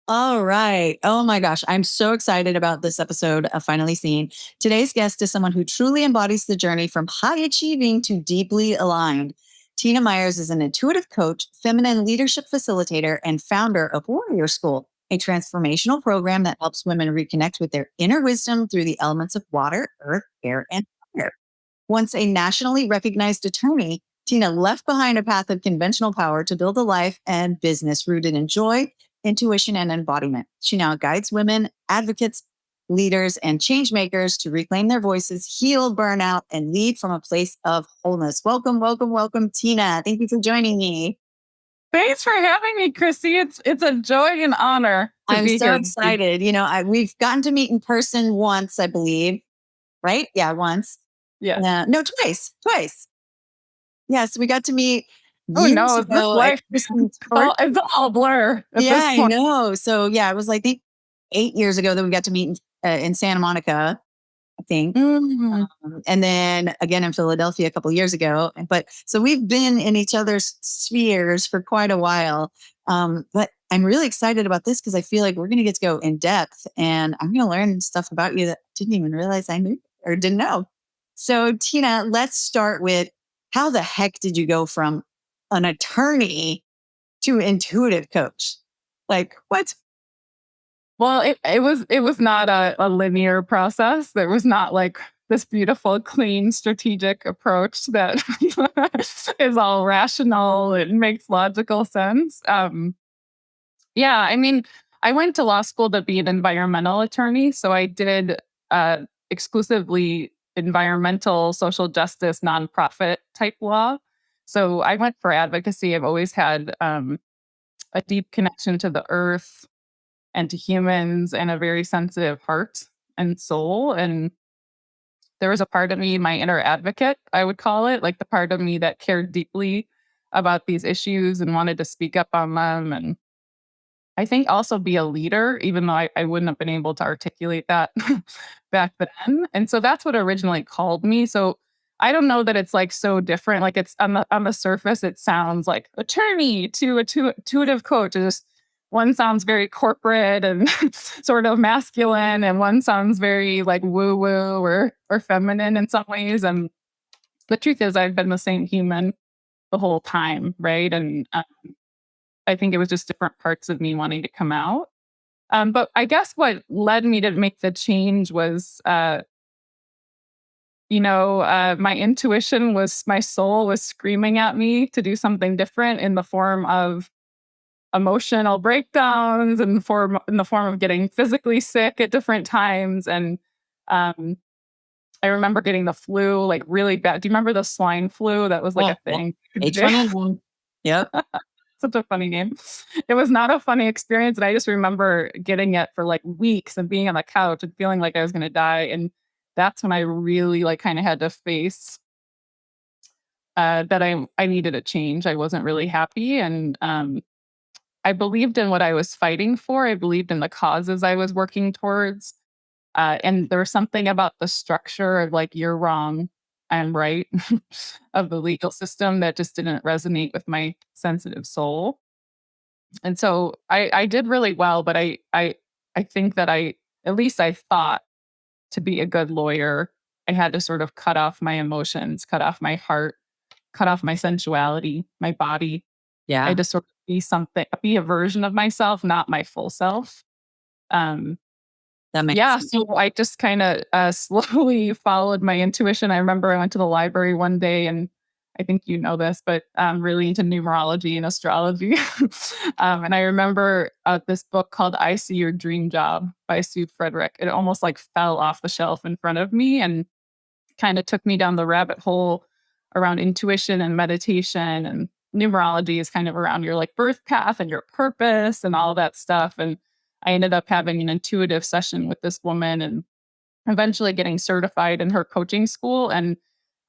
All right. Oh my gosh. I'm so excited about this episode of Finally Seen. Today's guest is someone who truly embodies the journey from high achieving to deeply aligned. Tina Meyers is an intuitive coach, feminine leadership facilitator, and founder of Warrior School, a transformational program that helps women reconnect with their inner wisdom through the elements of water, earth, air, and fire. Once a nationally recognized attorney, Tina left behind a path of conventional power to build a life and business rooted in joy, intuition, and embodiment. She now guides women, advocates, leaders, and change makers to reclaim their voices, heal burnout, and lead from a place of wholeness. Welcome, welcome, welcome, Tina. Thank you for joining me. Thanks for having me, Chrissy. It's a joy and honor to I'm be so here. excited. We've gotten to meet in person once, I believe, right? Yeah, once. Yeah. No, twice. Twice. Yes, we got to meet Oh years no, this ago at life Kristen it's all blur at Yeah, this I point. know. So yeah, it was like 8 years ago that we got to meet in Santa Monica, I think. And then again in Philadelphia a couple of years ago. But so we've been in each other's spheres for quite a while. But I'm really excited about this because I feel like we're going to get to go in depth and I'm going to learn stuff about you that I didn't even realize I knew or didn't know. So Tina, let's start with how the heck did you go from an attorney to intuitive coach? Like what? Well, it was not a linear process. There was not like this beautiful, clean, strategic approach that is all rational and makes logical sense. Yeah, I mean, I went to law school to be an environmental attorney, so I did exclusively environmental, social justice, nonprofit type law. So I went for advocacy. I've always had a deep connection to the earth and to humans and a very sensitive heart and soul. And there was a part of me, my inner advocate, I would call it, like the part of me that cared deeply about these issues and wanted to speak up on them. And I think also be a leader, even though I wouldn't have been able to articulate that back then. And so that's what originally called me. So I don't know that it's like so different. Like it's on the surface, it sounds like attorney to intuitive coach. It's just one sounds very corporate and sort of masculine, and one sounds very like woo woo or feminine in some ways. And the truth is, I've been the same human the whole time, right? And I think it was just different parts of me wanting to come out. But I guess what led me to make the change was, my intuition was, my soul was screaming at me to do something different in the form of emotional breakdowns and in the form of getting physically sick at different times. And um, I remember getting the flu like really bad. Do you remember the swine flu? That was like a thing. H1N1. Yep. Such a funny name. It was not a funny experience. And I just remember getting it for like weeks and being on the couch and feeling like I was going to die. And that's when I really like kind of had to face that I needed a change. I wasn't really happy. And I believed in what I was fighting for. I believed in the causes I was working towards. And there was something about the structure of like, you're wrong, I'm right, of the legal system that just didn't resonate with my sensitive soul. And so I did really well, but I think that at least I thought, to be a good lawyer, I had to sort of cut off my emotions, cut off my heart, cut off my sensuality, my body. I Yeah. had to sort of be a version of myself, not my full self. Um, That makes yeah, sense. so I just kind of slowly followed my intuition. I remember I went to the library one day, and I think you know this, but I'm really into numerology and astrology. And I remember this book called I See Your Dream Job by Sue Frederick. It almost like fell off the shelf in front of me and kind of took me down the rabbit hole around intuition and meditation. And numerology is kind of around your like birth path and your purpose and all that stuff. And I ended up having an intuitive session with this woman and eventually getting certified in her coaching school. And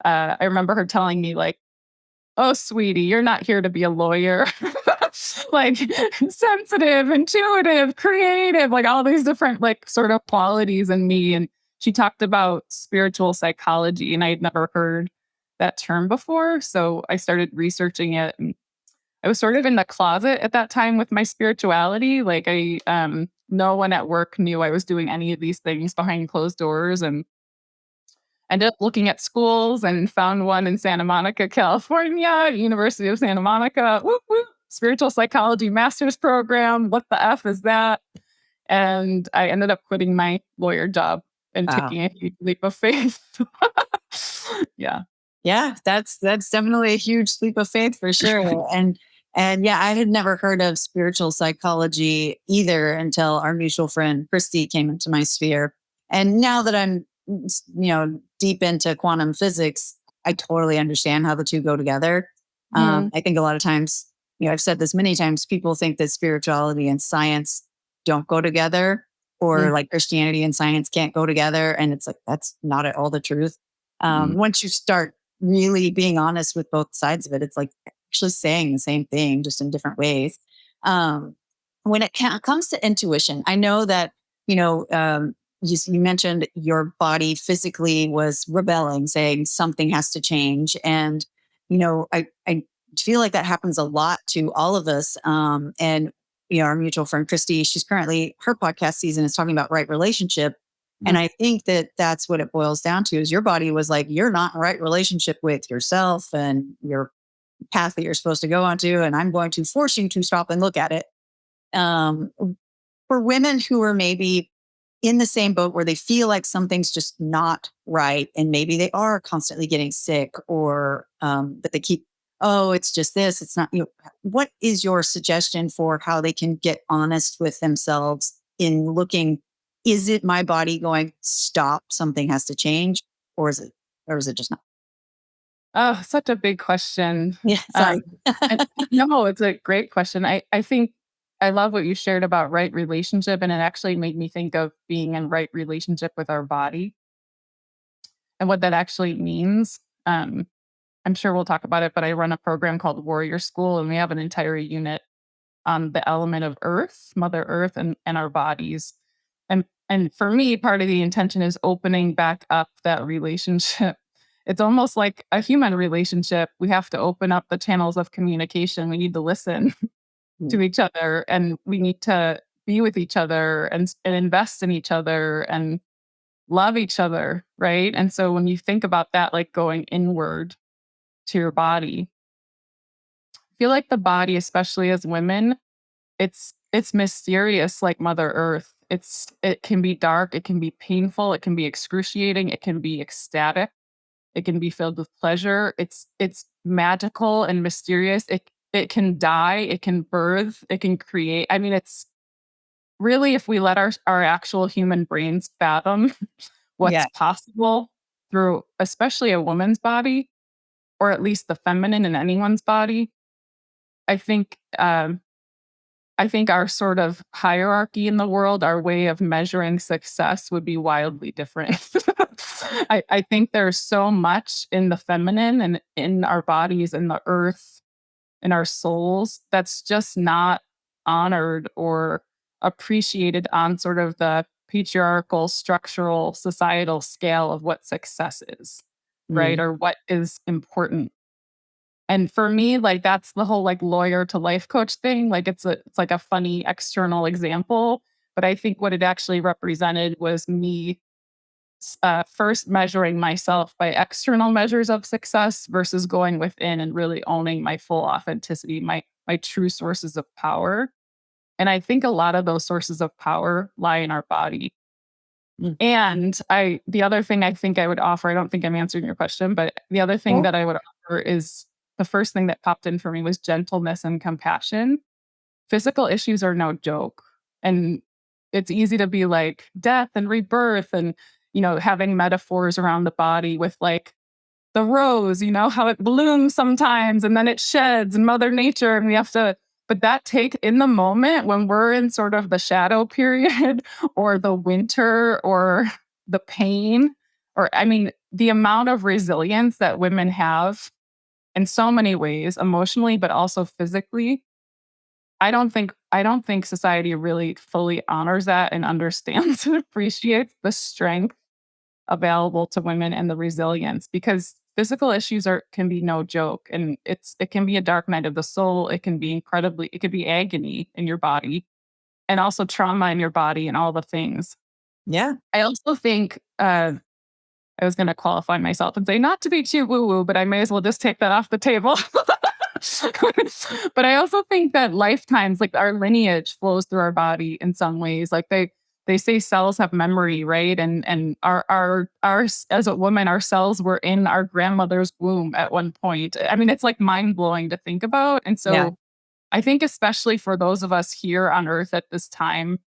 I remember her telling me, like, oh, sweetie, you're not here to be a lawyer. Like sensitive, intuitive, creative, like all these different, like, sort of qualities in me. And she talked about spiritual psychology, and I had never heard that term before. So I started researching it. And I was sort of in the closet at that time with my spirituality. Like no one at work knew I was doing any of these things behind closed doors, and ended up looking at schools and found one in Santa Monica, California, University of Santa Monica. Whoop, whoop, spiritual psychology master's program. What the F is that? And I ended up quitting my lawyer job and Wow. taking a huge leap of faith. Yeah. Yeah, that's definitely a huge leap of faith for sure. And yeah, I had never heard of spiritual psychology either until our mutual friend Christy came into my sphere. And now that I'm deep into quantum physics, I totally understand how the two go together. Mm, I think a lot of times, I've said this many times, people think that spirituality and science don't go together, or mm, like Christianity and science can't go together. And it's like, that's not at all the truth. mm. Once you start really being honest with both sides of it, it's like actually saying the same thing, just in different ways. Um, when it comes to intuition, I know that, you know, um, you mentioned your body physically was rebelling, saying something has to change. And, I feel like that happens a lot to all of us. And, our mutual friend, Christy, she's currently, her podcast season is talking about right relationship. And Mm. I think that that's what it boils down to is your body was like, you're not in right relationship with yourself and your path that you're supposed to go onto. And I'm going to force you to stop and look at it. Um, for women who are maybe in the same boat where they feel like something's just not right, and maybe they are constantly getting sick, or but they keep, oh, it's just this, it's not you. What is your suggestion for how they can get honest with themselves in looking? Is it my body going, stop? Something has to change, or is it just not? Oh, such a big question. Yeah, Um, sorry. and no, it's a great question. I think I love what you shared about right relationship, and it actually made me think of being in right relationship with our body and what that actually means. I'm sure we'll talk about it, but I run a program called Warrior School, and we have an entire unit on the element of Earth, Mother Earth, and our bodies. And for me, part of the intention is opening back up that relationship. It's almost like a human relationship. We have to open up the channels of communication. We need to listen Mm. to each other, and we need to be with each other and invest in each other and love each other, right? And so when you think about that, like going inward to your body, I feel like the body, especially as women, it's mysterious like Mother Earth. It can be dark, it can be painful, it can be excruciating, it can be ecstatic, it can be filled with pleasure. It's magical and mysterious. It can die, it can birth, it can create. I mean, it's really, if we let our actual human brains fathom what's Yeah. possible through especially a woman's body, or at least the feminine in anyone's body, I think I think our sort of hierarchy in the world, our way of measuring success would be wildly different. I think there's so much in the feminine and in our bodies, in the earth, in our souls, that's just not honored or appreciated on sort of the patriarchal, structural, societal scale of what success is, right? Mm. Or what is important. And for me, like, that's the whole, like, lawyer to life coach thing. Like, it's like a funny external example, but I think what it actually represented was me, first measuring myself by external measures of success versus going within and really owning my full authenticity, my true sources of power. And I think a lot of those sources of power lie in our body. Mm. And the other thing I think I would offer, I don't think I'm answering your question, but the other thing Oh, that I would offer is, the first thing that popped in for me was gentleness and compassion. Physical issues are no joke. And it's easy to be like death and rebirth and, having metaphors around the body with like the rose, how it blooms sometimes and then it sheds, and Mother Nature. And we have to, but that take in the moment when we're in sort of the shadow period or the winter or the pain, or I mean, the amount of resilience that women have in so many ways, emotionally, but also physically. I don't think society really fully honors that and understands and appreciates the strength available to women and the resilience, because physical issues can be no joke, and it can be a dark night of the soul. It can be it could be agony in your body, and also trauma in your body and all the things. Yeah. I also think I was going to qualify myself and say not to be too woo woo, but I may as well just take that off the table. But I also think that lifetimes, like our lineage flows through our body in some ways. Like they say cells have memory, right? And our as a woman, our cells were in our grandmother's womb at one point. I mean, it's like mind blowing to think about. And Yeah. so I think especially for those of us here on earth at this time,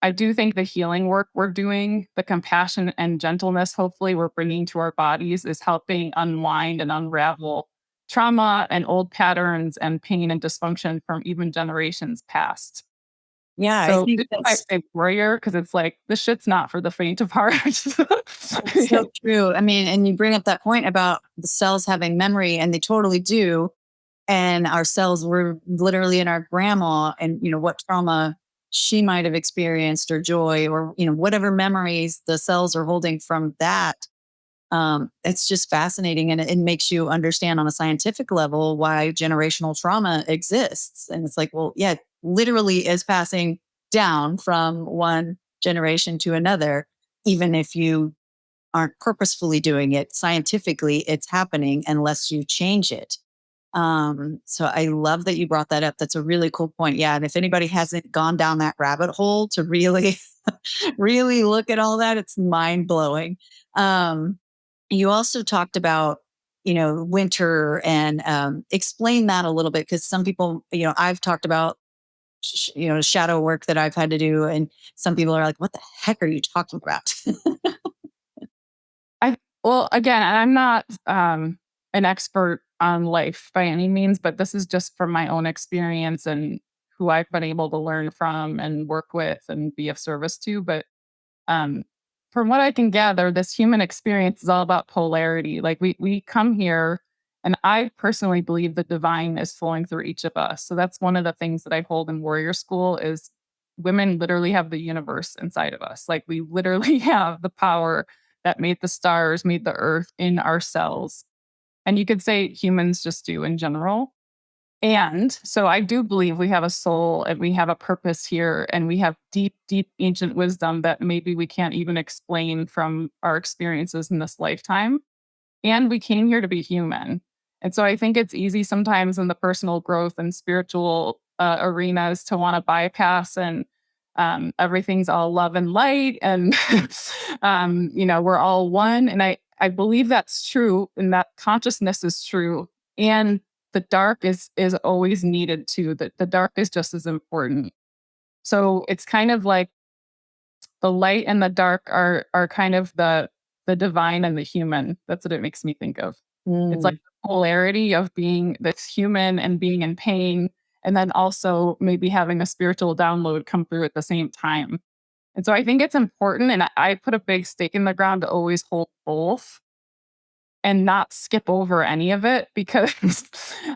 I do think the healing work we're doing, the compassion and gentleness, hopefully, we're bringing to our bodies is helping unwind and unravel trauma and old patterns and pain and dysfunction from even generations past. Yeah. I So think this is why I that's say warrior, because it's like this shit's not for the faint of heart. so true. I mean, and you bring up that point about the cells having memory, and they totally do. And our cells were literally in our grandma, and what trauma she might have experienced, or joy, or whatever memories the cells are holding from that. It's just fascinating, and it makes you understand on a scientific level why generational trauma exists. And it's like, well, yeah, it literally is passing down from one generation to another, even if you aren't purposefully doing it. Scientifically, it's happening unless you change it. So I love that you brought that up. That's a really cool point. Yeah. And if anybody hasn't gone down that rabbit hole to really, really look at all that, it's mind blowing. Um, you also talked about, winter, and explain that a little bit, because some people, I've talked about, shadow work that I've had to do. And some people are like, what the heck are you talking about? Well, again, I'm not an expert on life by any means, but this is just from my own experience and who I've been able to learn from and work with and be of service to. But um, from what I can gather, this human experience is all about polarity. Like we come here, and I personally believe the divine is flowing through each of us. So that's one of the things that I hold in warrior school is women literally have the universe inside of us. Like we literally have the power that made the stars, made the earth in our cells. And you could say humans just do in general. And so I do believe we have a soul and we have a purpose here, and we have deep, deep ancient wisdom that maybe we can't even explain from our experiences in this lifetime. And we came here to be human. And so I think it's easy sometimes in the personal growth and spiritual arenas to want to bypass, and everything's all love and light, and we're all one. And I believe that's true, and that consciousness is true. And the dark is always needed too. The dark is just as important. So it's kind of like the light and the dark are kind of the divine and the human. That's what it makes me think of. It's like Mm. the polarity of being this human and being in pain, and then also maybe having a spiritual download come through at the same time. And so I think it's important, and I put a big stake in the ground to always hold both and not skip over any of it, because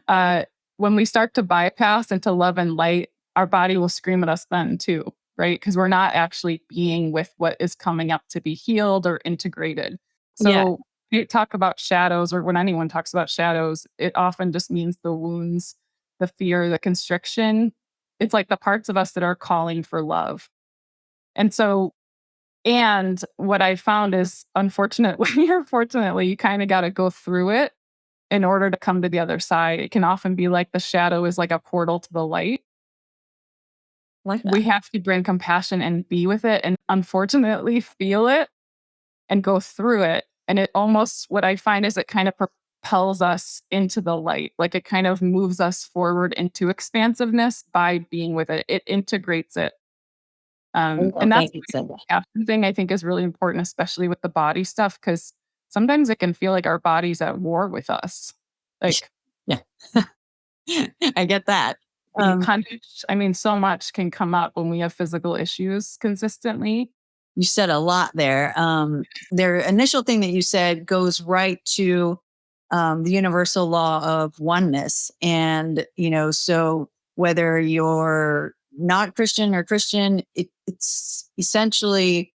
uh, when we start to bypass into love and light, our body will scream at us then too, right? Because we're not actually being with what is coming up to be healed or integrated. Yeah. So you talk about shadows, or when anyone talks about shadows, it often just means the wounds, the fear, the constriction. It's like the parts of us that are calling for love. And so and what I found is, unfortunately or fortunately, you kind of got to go through it in order to come to the other side. It can often be like the shadow is like a portal to the light. Like We that. have to bring compassion and be with it, and unfortunately feel it and go through it. And it almost, what I find is it kind of propels us into the light. Like it kind of moves us forward into expansiveness by being with it. It integrates it. Oh, And that's thank you so much. the compassion thing I think is really important, especially with the body stuff, because sometimes it can feel like our body's at war with us. Like Yeah. I get that. we punish, I mean, so much can come up when we have physical issues consistently. You said a lot there. Their initial thing that you said goes right to the universal law of oneness. And, so whether you're not Christian or Christian, it's essentially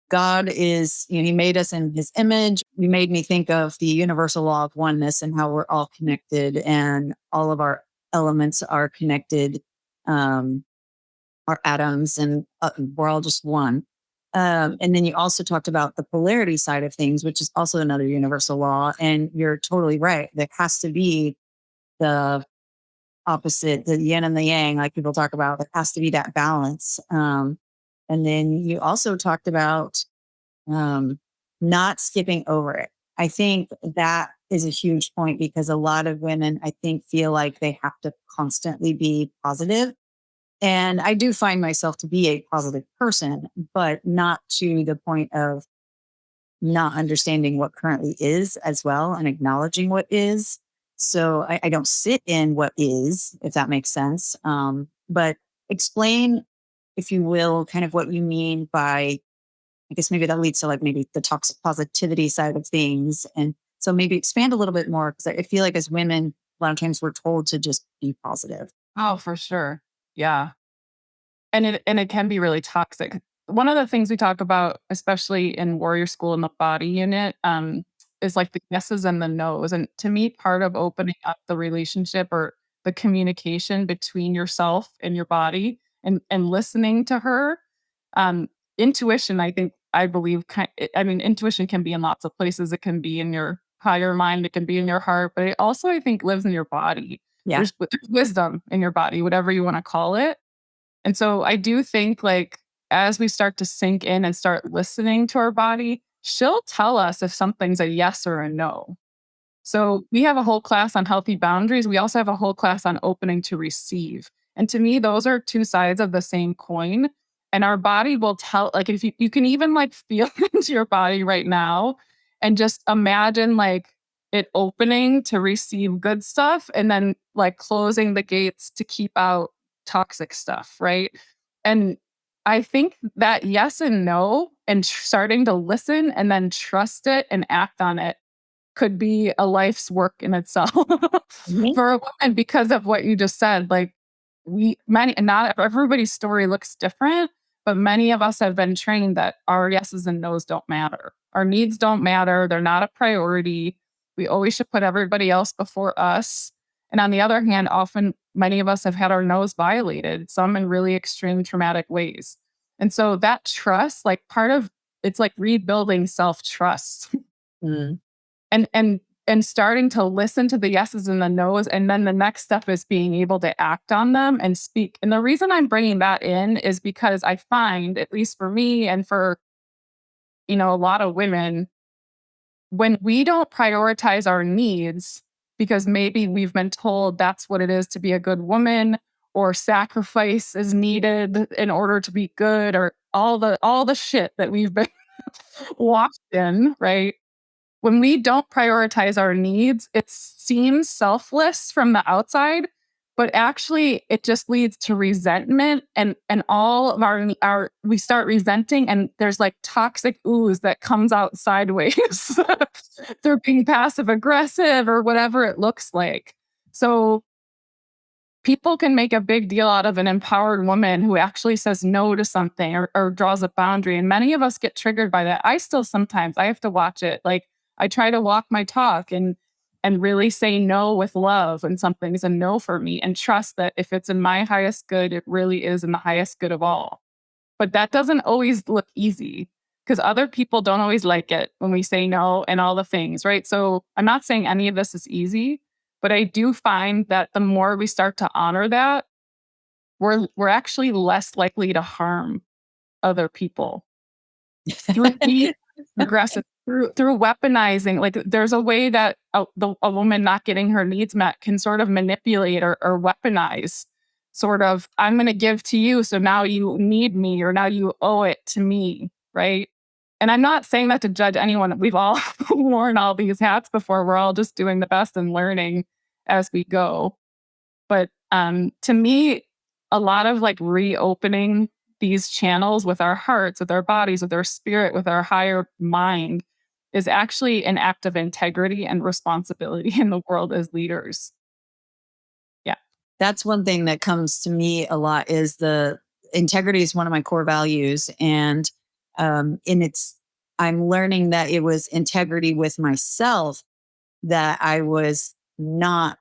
God is, he made us in his image. You made me think of the universal law of oneness and how we're all connected and all of our elements are connected, our atoms, and we're all just one. And then you also talked about the polarity side of things, which is also another universal law. And you're totally right. There has to be the opposite, the yin and the yang, like people talk about. There has to be that balance. And then you also talked about not skipping over it. I think that is a huge point because a lot of women, I think, feel like they have to constantly be positive. And I do find myself to be a positive person, but not to the point of not understanding what currently is as well and acknowledging what is. So I don't sit in what is, if that makes sense. But explain, if you will, kind of what you mean by, I guess maybe that leads to like maybe the toxic positivity side of things. And so maybe expand a little bit more because I feel like as women, a lot of times we're told to just be positive. Oh, for sure. Yeah. And it can be really toxic. One of the things we talk about, especially in Warrior School in the body unit, is like the yeses and the nos. And to me, part of opening up the relationship or the communication between yourself and your body and listening to her, um, intuition, I believe, I mean, intuition can be in lots of places. It can be in your higher mind, it can be in your heart, but it also, I think, lives in your body. Yeah. There's wisdom in your body, whatever you want to call it. And so I do think like as we start to sink in and start listening to our body, she'll tell us if something's a yes or a no. So we have a whole class on healthy boundaries. We also have a whole class on opening to receive. And to me, those are two sides of the same coin. And our body will tell, like, if you can even like feel into your body right now and just imagine like it opening to receive good stuff and then like closing the gates to keep out toxic stuff. Right. And I think that yes and no and starting to listen and then trust it and act on it could be a life's work in itself Mhm. for a woman because of what you just said. Like and not everybody's story looks different, but many of us have been trained that our yeses and nos don't matter. Our needs don't matter. They're not a priority. We always should put everybody else before us. And on the other hand, often many of us have had our nos violated, some in really extreme traumatic ways. And so that trust, like part of it's like rebuilding self-trust Mm. and starting to listen to the yeses and the nos, and then the next step is being able to act on them and speak. And the reason I'm bringing that in is because I find, at least for me and for a lot of women, when we don't prioritize our needs because maybe we've been told that's what it is to be a good woman, or sacrifice is needed in order to be good, or all the shit that we've been walked in, right? When we don't prioritize our needs, it seems selfless from the outside, but actually it just leads to resentment and all of our we start resenting, and there's like toxic ooze that comes out sideways through being passive aggressive or whatever it looks like. So people can make a big deal out of an empowered woman who actually says no to something, or draws a boundary. And many of us get triggered by that. I still sometimes I have to watch it. Like I try to walk my talk and really say no with love when something's a no for me, and trust that if it's in my highest good, it really is in the highest good of all. But that doesn't always look easy because other people don't always like it when we say no and all the things, right? So I'm not saying any of this is easy, but I do find that the more we start to honor that, we're actually less likely to harm other people through being aggressive, through weaponizing. Like there's a way that a woman not getting her needs met can sort of manipulate or weaponize. Sort of, I'm going to give to you, so now you need me, or now you owe it to me, right? And I'm not saying that to judge anyone. We've all worn all these hats before. We're all just doing the best and learning as we go. But to me, a lot of like reopening these channels with our hearts, with our bodies, with our spirit, with our higher mind is actually an act of integrity and responsibility in the world as leaders. Yeah. That's one thing that comes to me a lot is the integrity is one of my core values. And And I'm learning that it was integrity with myself, that I was not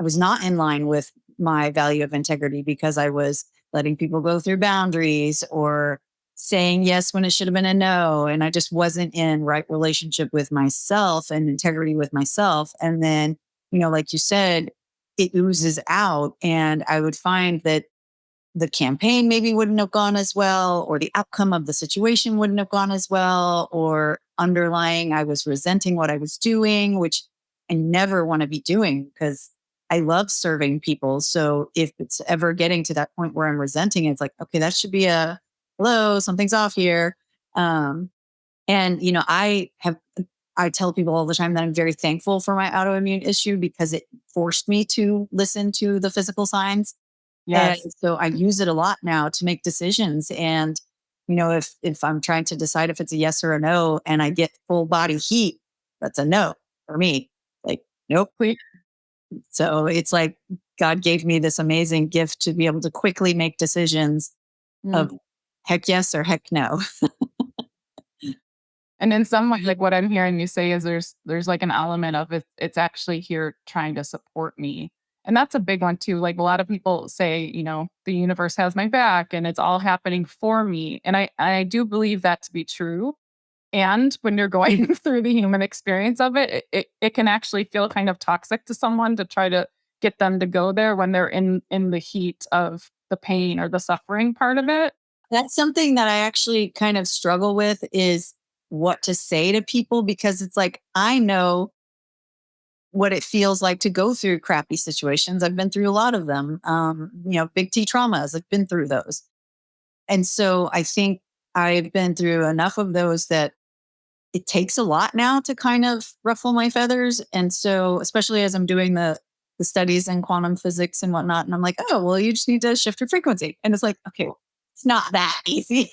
in line with my value of integrity, because I was letting people go through boundaries or saying yes when it should have been a no. And I just wasn't in right relationship with myself and integrity with myself. And then, like you said, it oozes out. And I would find that the campaign maybe wouldn't have gone as well, or the outcome of the situation wouldn't have gone as well, or underlying, I was resenting what I was doing, which I never want to be doing, because I love serving people. So if it's ever getting to that point where I'm resenting it, it's like, okay, that should be a hello, something's off here. Um, and I tell people all the time that I'm very thankful for my autoimmune issue, because it forced me to listen to the physical signs. And Yes. so I use it a lot now to make decisions. And, if I'm trying to decide if it's a yes or a no, and I get full body heat, that's a no for me. Like, nope. Cle- So it's like God gave me this amazing gift to be able to quickly make decisions Mm. of heck yes or heck no. And in some way, like what I'm hearing you say is there's like an element of it's actually here trying to support me. And that's a big one too. Like a lot of people say, the universe has my back and it's all happening for me. And I do believe that to be true. And when you're going through the human experience of it, it can actually feel kind of toxic to someone to try to get them to go there when they're in the heat of the pain or the suffering part of it. That's something that I actually kind of struggle with, is what to say to people, because it's like, I know what it feels like to go through crappy situations. I've been through a lot of them. Big T traumas. I've been through those. And so I think I've been through enough of those that it takes a lot now to kind of ruffle my feathers. And so, especially as I'm doing the studies in quantum physics and whatnot, and I'm like, oh, well, you just need to shift your frequency. And it's like, okay, it's not that easy.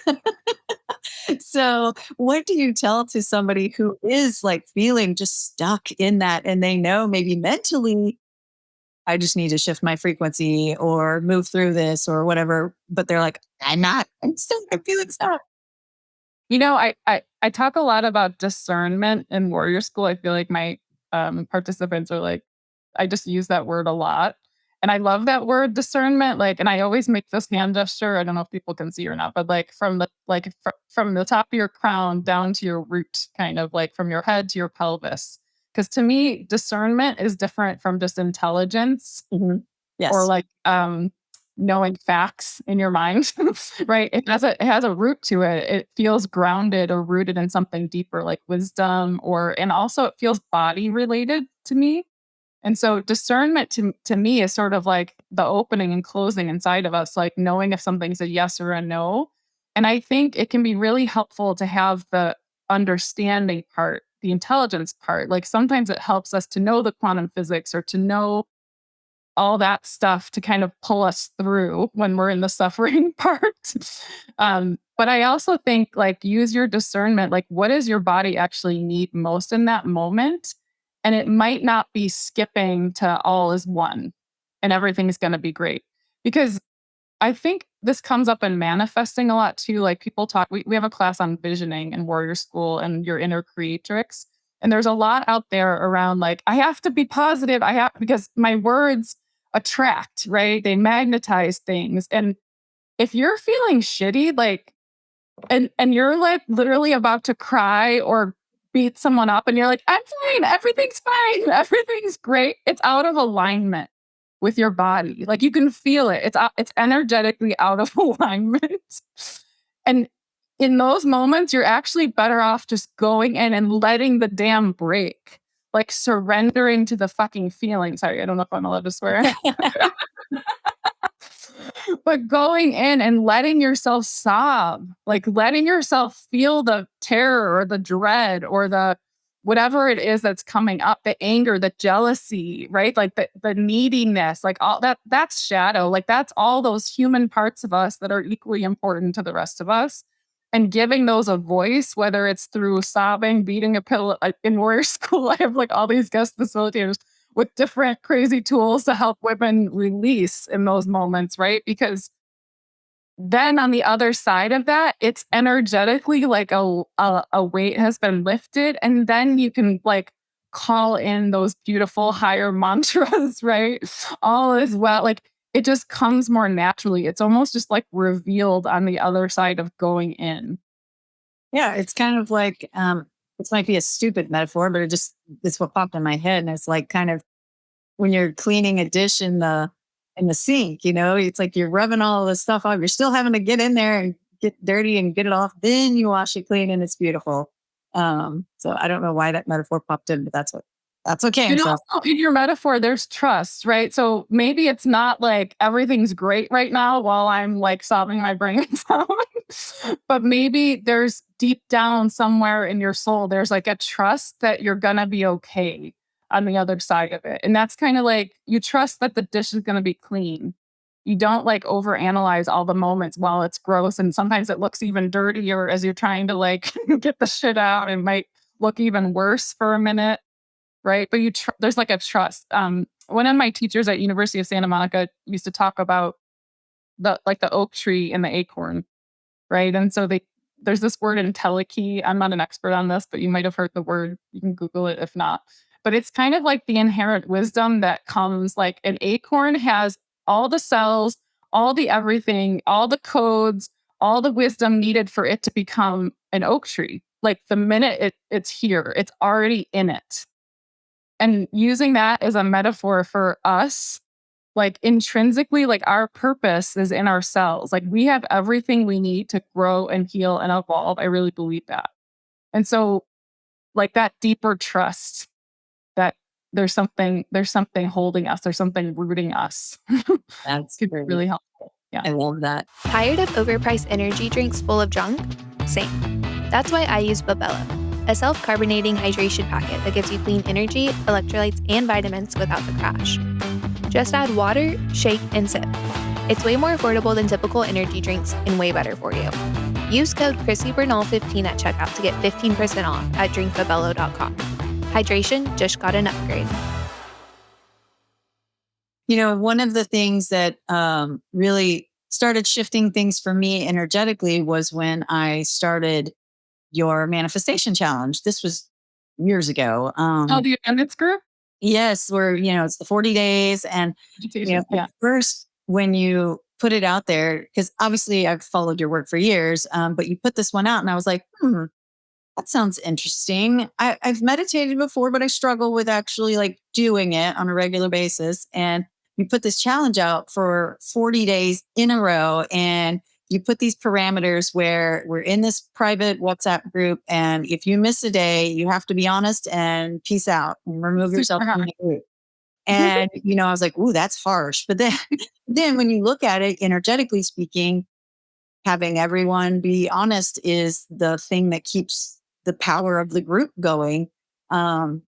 So, what do you tell to somebody who is like feeling just stuck in that, and they know maybe mentally, I just need to shift my frequency or move through this or whatever, but they're like, I'm feeling stuck. I talk a lot about discernment in warrior school. I feel like my participants are like, I just use that word a lot. And I love that word discernment. Like, and I always make this hand gesture. I don't know if people can see or not, but like from the top of your crown down to your root, kind of like from your head to your pelvis. Because to me, discernment is different from just intelligence Mhm. or Yes. like knowing facts in your mind. Right, it has a root to it. It feels grounded or rooted in something deeper like wisdom, and also it feels body related to me. And so discernment to me is sort of like the opening and closing inside of us, like knowing if something's a yes or a no. And I think it can be really helpful to have the understanding part, the intelligence part. Like sometimes it helps us to know the quantum physics or to know all that stuff to kind of pull us through when we're in the suffering part. But I also think like use your discernment, like what does your body actually need most in that moment? And it might not be skipping to all is one and everything's going to be great. Because I think this comes up in manifesting a lot too. Like people talk, we have a class on visioning in Warrior School and your inner creatrix. And there's a lot out there around like, I have to be positive. Because my words attract, right? They magnetize things. And if you're feeling shitty, like, and you're like literally about to cry or beat someone up and you're like, I'm fine, everything's great. It's out of alignment with your body. Like you can feel it. It's energetically out of alignment. And in those moments, you're actually better off just going in and letting the dam break. Like surrendering to the fucking feeling. Sorry, I don't know if I'm allowed to swear. But going in and letting yourself sob, like letting yourself feel the terror or the dread or the whatever it is that's coming up, the anger, the jealousy, right? Like the neediness, like all that's shadow. Like that's all those human parts of us that are equally important to the rest of us. And giving those a voice, whether it's through sobbing, beating a pillow in warrior school, I have like all these guest facilitators with different crazy tools to help women release in those moments, right? Because then on the other side of that, it's energetically like a weight has been lifted. And then you can like call in those beautiful higher mantras, right? All is well. Like it just comes more naturally. It's almost just like revealed on the other side of going in. Yeah, it's kind of like this might be a stupid metaphor, but it's what popped in my head. And it's like kind of when you're cleaning a dish in the sink, it's like you're rubbing all the stuff off. You're still having to get in there and get dirty and get it off. Then you wash it clean and it's beautiful. So I don't know why that metaphor popped in, but that's okay. You know, So in your metaphor, there's trust, right? So maybe it's not like everything's great right now while I'm like sobbing my brains out. But maybe there's deep down somewhere in your soul, there's like a trust that you're gonna be okay on the other side of it. And that's kind of like you trust that the dish is gonna be clean. You don't like overanalyze all the moments while it's gross. And sometimes it looks even dirtier as you're trying to like get the shit out. It might look even worse for a minute, right? But there's like a trust. One of my teachers at University of Santa Monica used to talk about the oak tree and the acorn, right? And so there's this word entelechy. I'm not an expert on this, but you might have heard the word. You can Google it if not. But it's kind of like the inherent wisdom that comes like an acorn has all the cells, all the everything, all the codes, all the wisdom needed for it to become an oak tree. Like the minute it's here, it's already in it. And using that as a metaphor for us, like intrinsically, like our purpose is in ourselves. Like we have everything we need to grow and heal and evolve. I really believe that. And so like that deeper trust that there's something holding us, there's something rooting us. that's Could be great. really helpful. Yeah. I love that. Tired of overpriced energy drinks full of junk? Same. That's why I use Babella, a self-carbonating hydration packet that gives you clean energy, electrolytes, and vitamins without the crash. Just add water, shake, and sip. It's way more affordable than typical energy drinks and way better for you. Use code ChrissyBernal15 at checkout to get 15% off at drinkbabello.com. Hydration just got an upgrade. One of the things that really started shifting things for me energetically was when I started your manifestation challenge. This was years ago. Oh, the abundance group? Yes, where, it's the 40 days. And, Yeah. at first, when you put it out there, because obviously I've followed your work for years, but you put this one out and I was like, that sounds interesting. I've meditated before, but I struggle with actually like doing it on a regular basis. And you put this challenge out for 40 days in a row. And you put these parameters where we're in this private WhatsApp group. And if you miss a day, you have to be honest and peace out and remove yourself Super from hard. the group. And, I was like, ooh, that's harsh. But then, then when you look at it, energetically speaking, having everyone be honest is the thing that keeps the power of the group going. And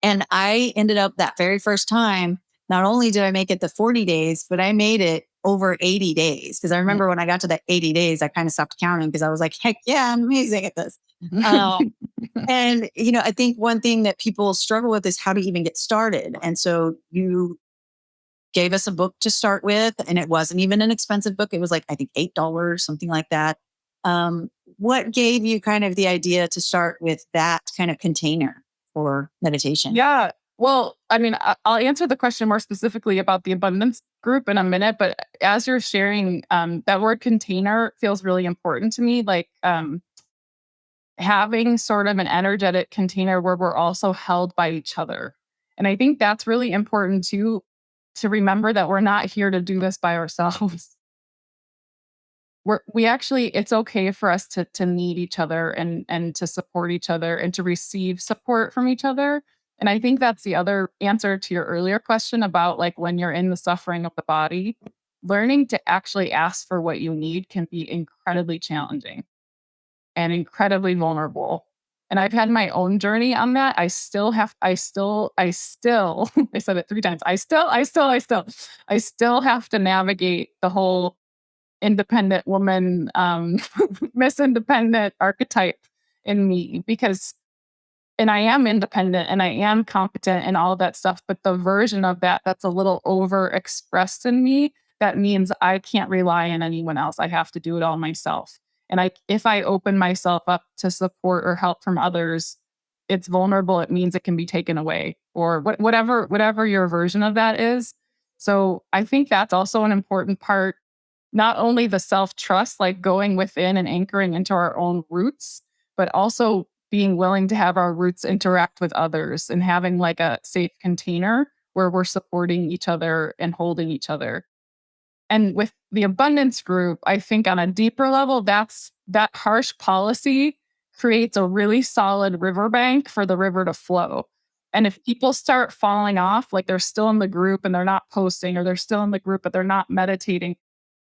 I ended up that very first time, not only did I make it the 40 days, but I made it over 80 days. Because I remember when I got to that 80 days, I kind of stopped counting because I was like, heck yeah, I'm amazing at this. And, I think one thing that people struggle with is how to even get started. And so you gave us a book to start with, and it wasn't even an expensive book. It was like, I think $8, something like that. What gave you kind of the idea to start with that kind of container for meditation? Yeah. Well, I mean, I'll answer the question more specifically about the abundance group in a minute, but as you're sharing, that word container feels really important to me. Like having sort of an energetic container where we're also held by each other. And I think that's really important too, to remember that we're not here to do this by ourselves. We actually, it's okay for us to need each other and to support each other and to receive support from each other. And I think that's the other answer to your earlier question about like when you're in the suffering of the body, learning to actually ask for what you need can be incredibly challenging and incredibly vulnerable. And I've had my own journey on that. I still, I still, I said it 3 times. I still have to navigate the whole independent woman, Miss Independent archetype in me and I am independent and I am competent and all of that stuff. But the version of that that's a little overexpressed in me that means I can't rely on anyone else. I have to do it all myself. And if I open myself up to support or help from others, it's vulnerable. It means it can be taken away, or whatever your version of that is. So I think that's also an important part, not only the self-trust, like going within and anchoring into our own roots, but also being willing to have our roots interact with others and having like a safe container where we're supporting each other and holding each other. And with the abundance group, I think on a deeper level, that harsh policy creates a really solid riverbank for the river to flow. And if people start falling off, like they're still in the group and they're not posting, or they're still in the group but they're not meditating,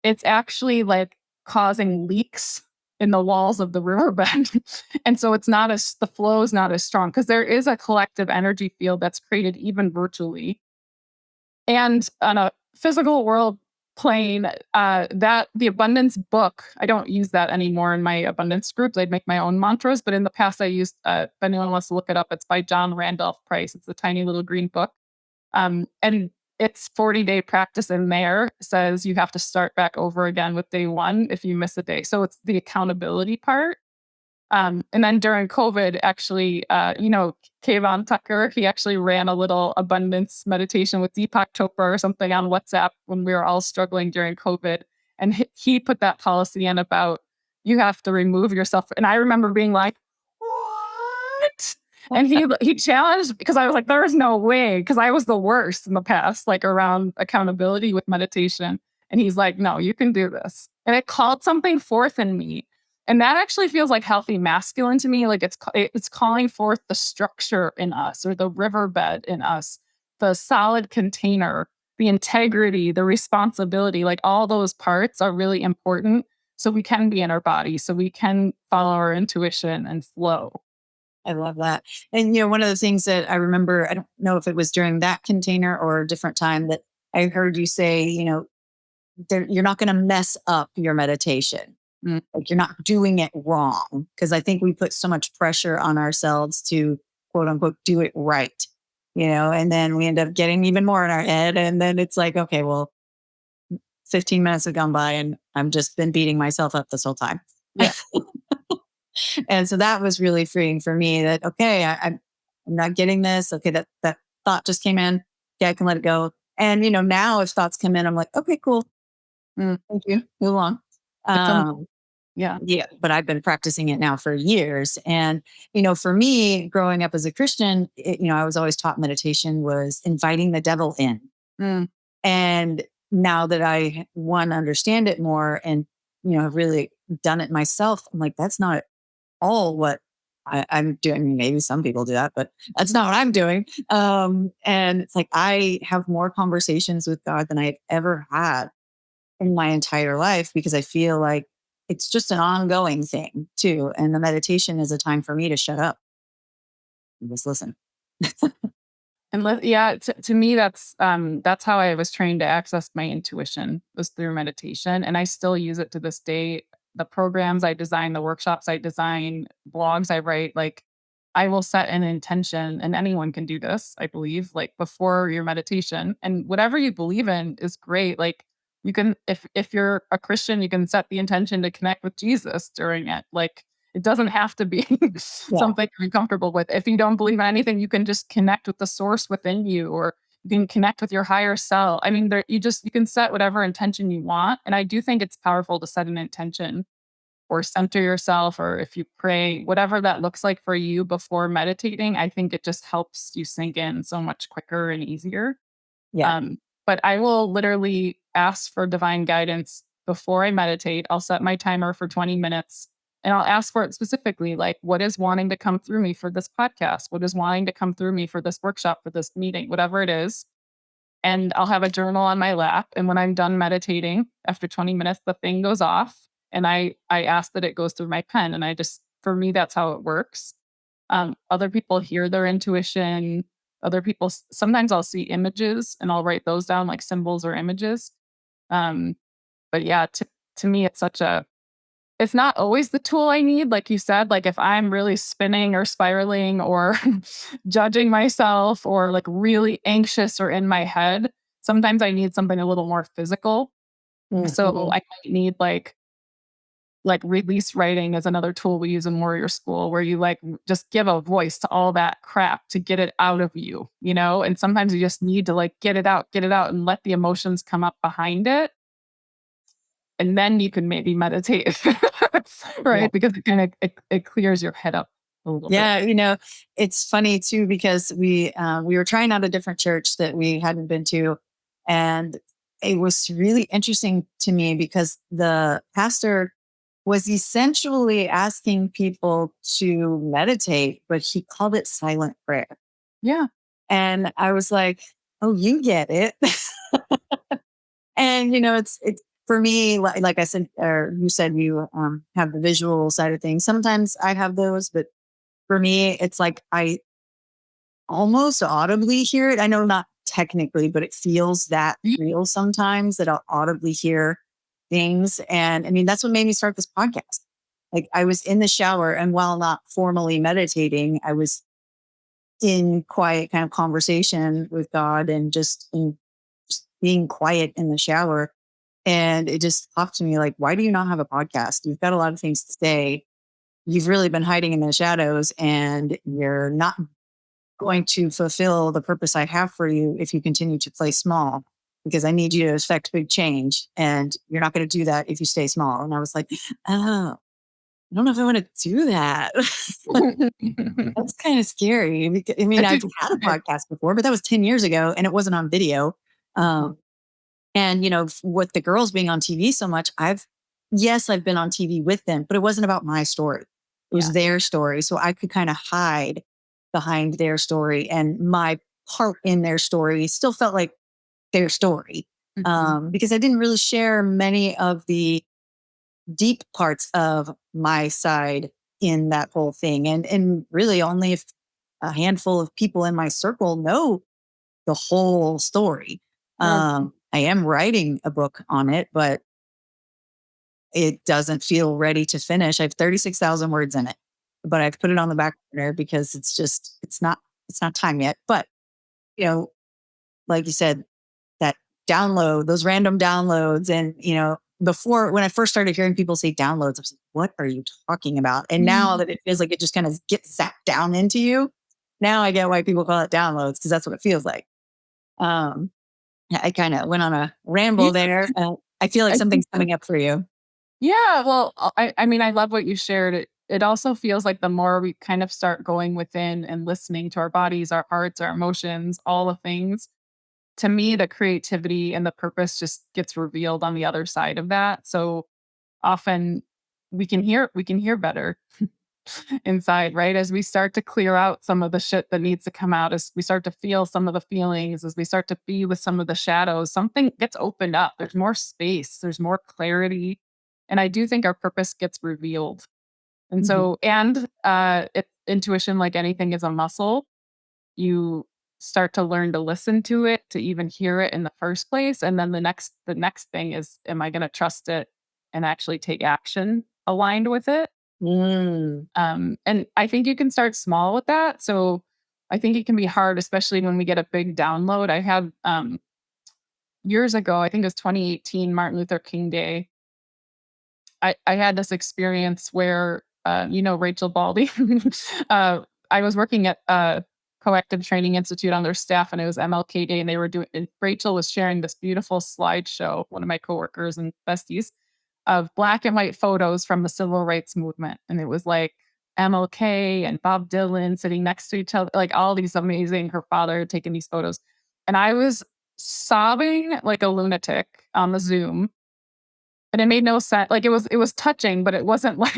it's actually like causing leaks in the walls of the riverbed. And so the flow is not as strong, because there is a collective energy field that's created even virtually. And on a physical world plane, that the abundance book, I don't use that anymore in my abundance groups. I'd make my own mantras, but in the past I used, if anyone wants to look it up, it's by John Randolph Price. It's a tiny little green book. And it's 40-day practice in there says you have to start back over again with day one if you miss a day. So it's the accountability part. And then during COVID, actually, Kayvon Tucker, he actually ran a little abundance meditation with Deepak Chopra or something on WhatsApp when we were all struggling during COVID. And he put that policy in about you have to remove yourself. And I remember being like, what? And he challenged, because I was like, there's no way, because I was the worst in the past, like around accountability with meditation. And he's like, no, you can do this. And it called something forth in me. And that actually feels like healthy masculine to me. Like it's calling forth the structure in us, or the riverbed in us, the solid container, the integrity, the responsibility. Like all those parts are really important, so we can be in our body, so we can follow our intuition and flow. I love that. And, one of the things that I remember, I don't know if it was during that container or a different time, that I heard you say, you're not going to mess up your meditation. Like you're not doing it wrong. Because I think we put so much pressure on ourselves to quote unquote do it right, and then we end up getting even more in our head. And then it's like, okay, well, 15 minutes have gone by and I've just been beating myself up this whole time. Yeah. And so that was really freeing for me, that, okay, I'm not getting this. Okay, that thought just came in. Okay, I can let it go. And, now if thoughts come in, I'm like, okay, cool. Thank you. Move along. Yeah. But I've been practicing it now for years. And, for me, growing up as a Christian, I was always taught meditation was inviting the devil in. And now that I, understand it more and, have really done it myself, I'm like, that's not all what I'm doing. Maybe some people do that, but that's not what I'm doing. And it's like, I have more conversations with God than I've ever had in my entire life, because I feel like it's just an ongoing thing too. And the meditation is a time for me to shut up and just listen. And to me, that's how I was trained to access my intuition, was through meditation. And I still use it to this day. The programs I design, the workshops I design, blogs I write, like I will set an intention, and anyone can do this, I believe, like before your meditation. And whatever you believe in is great. Like you can, if you're a Christian, you can set the intention to connect with Jesus during it. Like it doesn't have to be something you're comfortable with. If you don't believe in anything, you can just connect with the source within you, or you can connect with your higher self. I mean, you can set whatever intention you want. And I do think it's powerful to set an intention or center yourself, or if you pray, whatever that looks like for you before meditating. I think it just helps you sink in so much quicker and easier. Yeah. But I will literally ask for divine guidance before I meditate. I'll set my timer for 20 minutes. And I'll ask for it specifically, like, what is wanting to come through me for this podcast? What is wanting to come through me for this workshop, for this meeting, whatever it is. And I'll have a journal on my lap. And when I'm done meditating, after 20 minutes, the thing goes off. And I ask that it goes through my pen. And for me, that's how it works. Other people hear their intuition. Other people, sometimes I'll see images and I'll write those down, like symbols or images. But yeah, to me, it's not always the tool I need. Like you said, like if I'm really spinning or spiraling or judging myself or like really anxious or in my head, sometimes I need something a little more physical. So I might need like release writing is another tool we use in Warrior School, where you like just give a voice to all that crap to get it out of you, you know? And sometimes you just need to like get it out and let the emotions come up behind it. And then you can maybe meditate, Yeah. right? Because it kind of it clears your head up a little bit. Yeah, it's funny too because we were trying out a different church that we hadn't been to, and it was really interesting to me because the pastor was essentially asking people to meditate, but he called it silent prayer. Yeah. And I was like, "Oh, you get it." And it's for me, like I said, or you said, you have the visual side of things. Sometimes I have those, but for me, it's like I almost audibly hear it. I know not technically, but it feels that real sometimes that I'll audibly hear things. And I mean, that's what made me start this podcast. Like I was in the shower, and while not formally meditating, I was in quiet kind of conversation with God and just being quiet in the shower. And it just popped to me like, why do you not have a podcast? You've got a lot of things to say. You've really been hiding in the shadows, and you're not going to fulfill the purpose I have for you if you continue to play small, because I need you to affect big change. And you're not going to do that if you stay small. And I was like, oh, I don't know if I want to do that. That's kind of scary. I mean, I've had a podcast before, but that was 10 years ago and it wasn't on video. And with the girls being on TV so much, I've been on TV with them, but it wasn't about my story. It was their story. So I could kind of hide behind their story, and my part in their story still felt like their story. Because I didn't really share many of the deep parts of my side in that whole thing. And really only if a handful of people in my circle know the whole story. I am writing a book on it, but it doesn't feel ready to finish. I have 36,000 words in it, but I've put it on the back burner because it's not time yet. But, you know, like you said, that download, those random downloads. And, before, when I first started hearing people say downloads, I was like, what are you talking about? And now that it feels like it just kind of gets zapped down into you, now I get why people call it downloads, because that's what it feels like. I kind of went on a ramble there. I feel like something's coming up for you. Yeah, well, I mean, I love what you shared. It also feels like the more we kind of start going within and listening to our bodies, our hearts, our emotions, all the things, to me, the creativity and the purpose just gets revealed on the other side of that. So often we can hear better inside, right? As we start to clear out some of the shit that needs to come out, as we start to feel some of the feelings, as we start to be with some of the shadows, something gets opened up. There's more space, there's more clarity. And I do think our purpose gets revealed. And so, intuition, like anything, is a muscle. You start to learn to listen to it, to even hear it in the first place. And then the next thing is, am I going to trust it and actually take action aligned with it? And I think you can start small with that. So I think it can be hard, especially when we get a big download. I had years ago, I think it was 2018, Martin Luther King Day. I had this experience where, Rachel Baldy. I was working at Coactive Training Institute on their staff, and it was MLK Day, and they were doing. And Rachel was sharing this beautiful slideshow, one of my coworkers and besties, of black and white photos from the civil rights movement, and it was like MLK and Bob Dylan sitting next to each other, like all these amazing. Her father had taken these photos, and I was sobbing like a lunatic on the Zoom. And it made no sense. Like it was touching, but it wasn't like,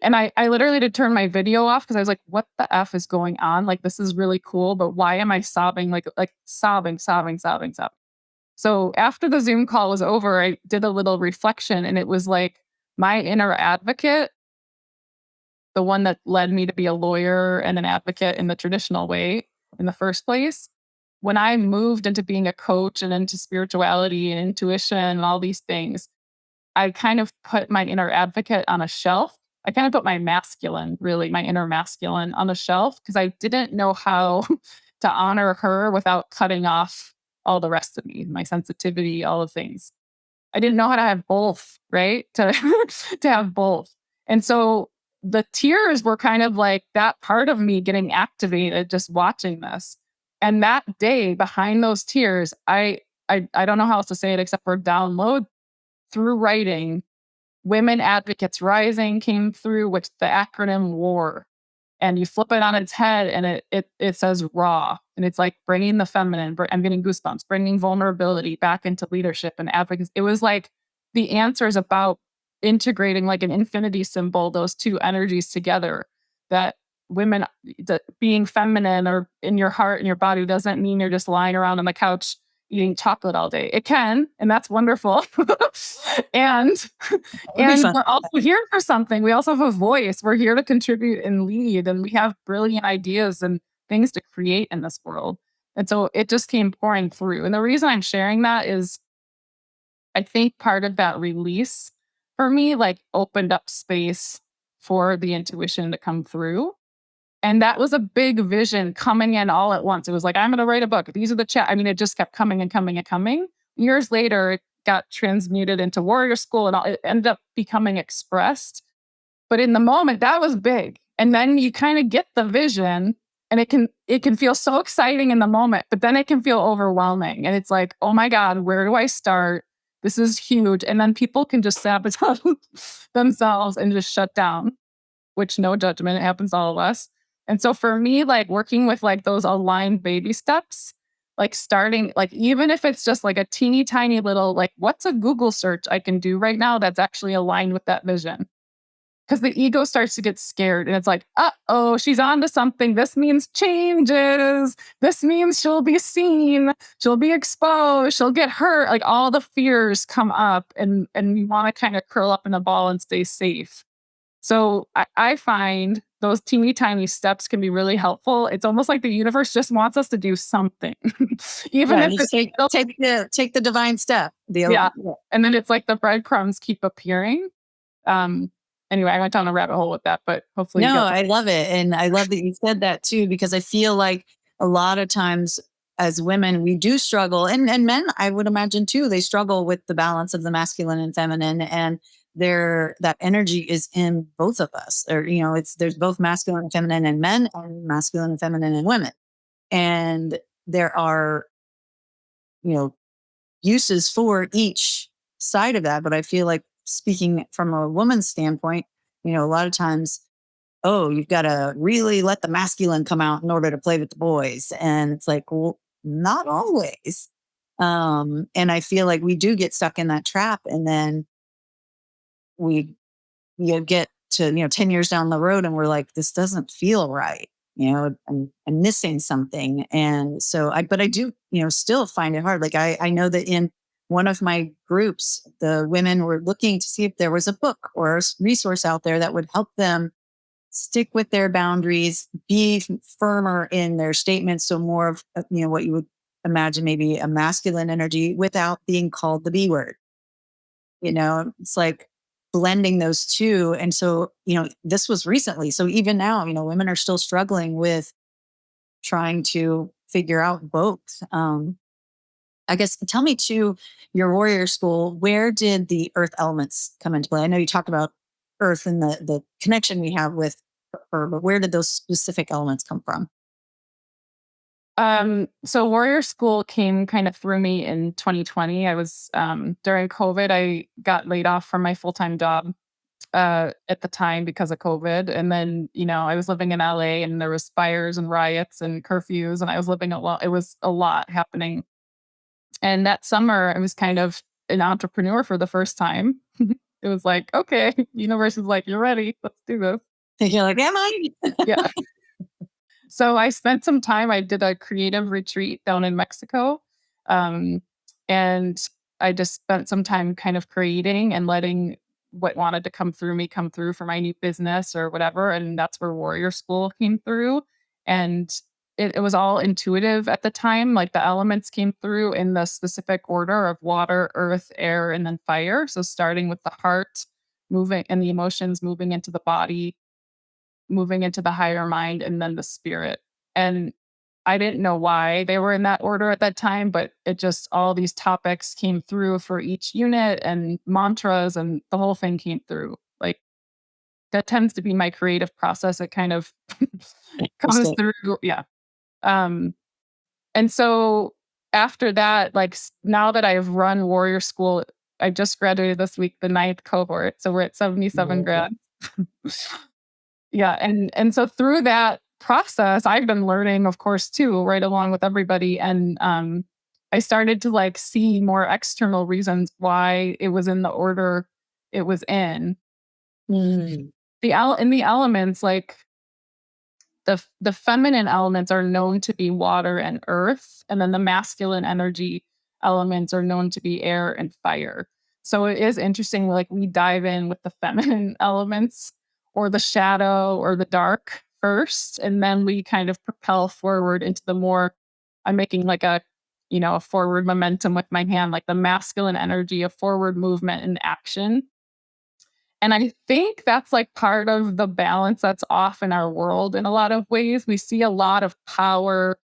and I literally had to turn my video off because I was like, what the F is going on? Like, this is really cool, but why am I sobbing? Like sobbing, sobbing, sobbing, sobbing. So after the Zoom call was over, I did a little reflection, and it was like my inner advocate, the one that led me to be a lawyer and an advocate in the traditional way in the first place. When I moved into being a coach and into spirituality and intuition and all these things, I kind of put my inner advocate on a shelf. I kind of put my masculine, really, my inner masculine on a shelf, because I didn't know how to honor her without cutting off all the rest of me, my sensitivity, all the things. I didn't know how to have both, right? To to have both. And so the tears were kind of like that part of me getting activated just watching this. And that day behind those tears, I don't know how else to say it except for download through writing. Women Advocates Rising came through, which the acronym WAR. And you flip it on its head and it says raw. And it's like bringing the feminine, I'm getting goosebumps, bringing vulnerability back into leadership and advocacy. It was like the answer is about integrating like an infinity symbol, those two energies together, that women, that being feminine or in your heart and your body doesn't mean you're just lying around on the couch eating chocolate all day. It can, and that's wonderful. and and we're also here for something. We also have a voice. We're here to contribute and lead, and we have brilliant ideas and things to create in this world. And so it just came pouring through. And the reason I'm sharing that is I think part of that release for me, like, opened up space for the intuition to come through. And that was a big vision coming in all at once. It was like, I'm going to write a book. These are the I mean, it just kept coming and coming and coming. Years later, it got transmuted into Warrior School and all, it ended up becoming expressed. But in the moment, that was big. And then you kind of get the vision and it can feel so exciting in the moment, but then it can feel overwhelming. And it's like, oh my God, where do I start? This is huge. And then people can just sabotage themselves and just shut down, which no judgment, it happens to all of us. And so for me, like working with like those aligned baby steps, like starting, like even if it's just like a teeny tiny little, like what's a Google search I can do right now that's actually aligned with that vision? Because the ego starts to get scared and it's like, uh-oh, she's on to something. This means changes. This means she'll be seen. She'll be exposed. She'll get hurt. Like all the fears come up and you want to kind of curl up in a ball and stay safe. So I find those teeny tiny steps can be really helpful. It's almost like the universe just wants us to do something, even if it's take the divine step. Yeah. And then it's like the breadcrumbs keep appearing. Anyway, I went down a rabbit hole with that, but hopefully. No, I love it. And I love that you said that too, because I feel like a lot of times as women, we do struggle, and men, I would imagine too, they struggle with the balance of the masculine and feminine, and that energy is in both of us. Or, there's both masculine and feminine in men and masculine and feminine in women. And there are, uses for each side of that. But I feel like speaking from a woman's standpoint, a lot of times, you've got to really let the masculine come out in order to play with the boys. And it's like, well, not always. And I feel like we do get stuck in that trap. And then we get to 10 years down the road and we're like, this doesn't feel right. I'm missing something. And so but I do still find it hard. Like I know that in one of my groups, the women were looking to see if there was a book or a resource out there that would help them stick with their boundaries, be firmer in their statements, so more of what you would imagine maybe a masculine energy without being called the B word. It's like blending those two. And so, this was recently. So even now, women are still struggling with trying to figure out both. I guess tell me too, your warrior school, where did the earth elements come into play? I know you talked about earth and the connection we have with her, but where did those specific elements come from? So Warrior School came kind of through me in 2020. I was during COVID, I got laid off from my full-time job at the time because of COVID. And then, I was living in LA and there was fires and riots and curfews, and I was living it was a lot happening. And that summer I was kind of an entrepreneur for the first time. It was like, okay, universe is like, you're ready, let's do this. And you're like, am I? Yeah. So I spent some time, I did a creative retreat down in Mexico. And I just spent some time kind of creating and letting what wanted to come through me come through for my new business or whatever. And that's where Warrior School came through. And it was all intuitive at the time. Like the elements came through in the specific order of water, earth, air, and then fire. So starting with the heart, moving and the emotions, moving into the body, moving into the higher mind, and then the spirit. And I didn't know why they were in that order at that time, but it just, all these topics came through for each unit and mantras, and the whole thing came through. Like, that tends to be my creative process. It kind of comes Interesting. through. Yeah. Um, and so after that, like, now that I've run Warrior School, I just graduated this week, the ninth cohort. So we're at 77 Okay. grads. Yeah, and so through that process, I've been learning, of course, too, right along with everybody, and, I started to, like, see more external reasons why it was in the order it was in. Mm. In the elements, like, the feminine elements are known to be water and earth, and then the masculine energy elements are known to be air and fire. So it is interesting, like, we dive in with the feminine elements or the shadow or the dark first, and then we kind of propel forward into the more, I'm making like a, a forward momentum with my hand, like the masculine energy of forward movement and action. And I think that's like part of the balance that's off in our world in a lot of ways. We see a lot of power,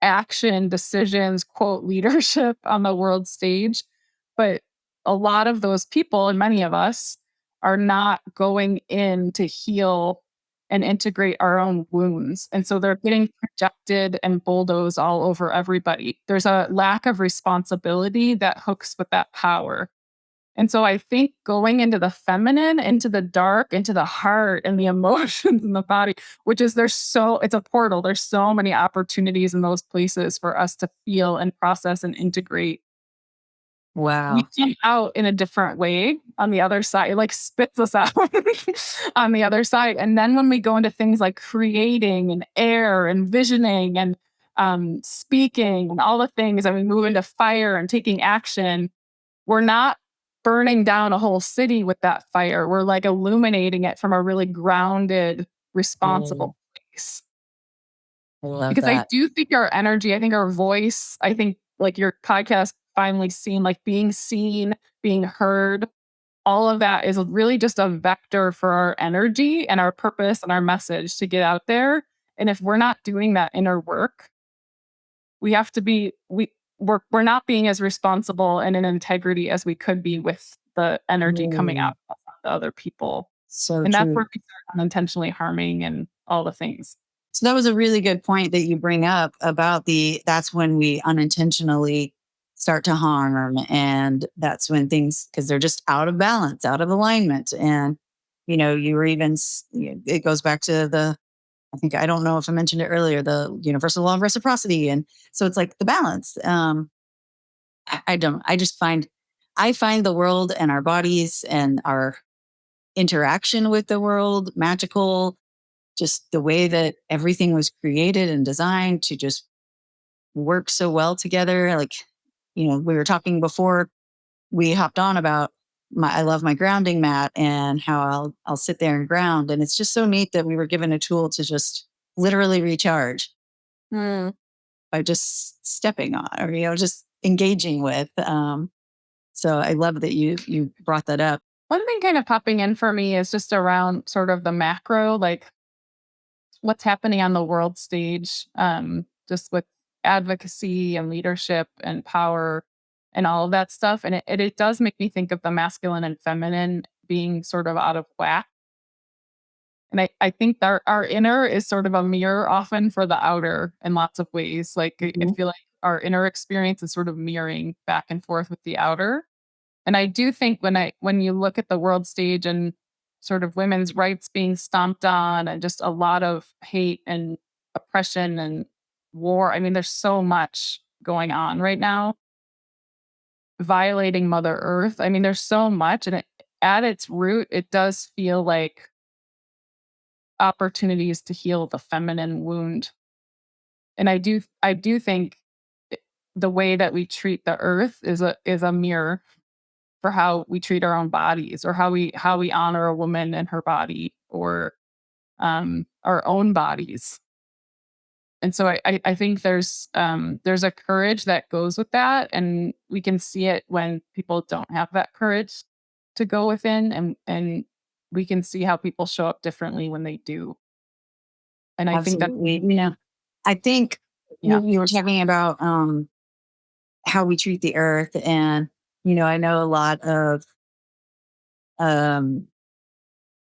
action, decisions, quote, leadership on the world stage. But a lot of those people, and many of us, are not going in to heal and integrate our own wounds. And so they're getting projected and bulldozed all over everybody. There's a lack of responsibility that hooks with that power. And so I think going into the feminine, into the dark, into the heart and the emotions in the body, which is, it's a portal. There's so many opportunities in those places for us to feel and process and integrate. We Wow. come out in a different way on the other side. It like spits us out on the other side. And then when we go into things like creating and air and visioning and speaking and all the things, and we move into fire and taking action, we're not burning down a whole city with that fire. We're like illuminating it from a really grounded, Mm, responsible place. I love Because I that. do think our energy, I think our voice, I think like your podcast finally seen, like being seen, being heard, all of that is really just a vector for our energy and our purpose and our message to get out there. And if we're not doing that inner work, we have to be we're not being as responsible and in integrity as we could be with the energy coming out Mm, of other people. so And that's true. where we start unintentionally harming and all the things. So that was a really good point that you bring up about that's when we unintentionally start to harm. And that's when things, because they're just out of balance, out of alignment. And, you were even, it goes back to I think, I don't know if I mentioned it earlier, the universal law of reciprocity. And so it's like the balance. I don't, I find the world and our bodies and our interaction with the world magical, just the way that everything was created and designed to just work so well together. Like, we were talking before we hopped on about I love my grounding mat and how I'll sit there and ground. And it's just so neat that we were given a tool to just literally recharge Mm. by just stepping on, or, just engaging with. So I love that you brought that up. One thing kind of popping in for me is just around sort of the macro, like what's happening on the world stage, just with advocacy and leadership and power and all of that stuff. And it does make me think of the masculine and feminine being sort of out of whack. And I think our inner is sort of a mirror often for the outer in lots of ways. Like, I Mhm. feel like our inner experience is sort of mirroring back and forth with the outer. And I do think when you look at the world stage and sort of women's rights being stomped on and just a lot of hate and oppression and war. I mean, there's so much going on right now, violating Mother Earth. I mean, there's so much, and at its root, it does feel like opportunities to heal the feminine wound. And I do think the way that we treat the earth is a mirror for how we treat our own bodies, or how we honor a woman and her body, or our own bodies. And so I think there's a courage that goes with that, and we can see it when people don't have that courage to go within, and we can see how people show up differently when they do. And I think that Absolutely. I think Yeah. you were talking about how we treat the earth. And, I know a lot of um,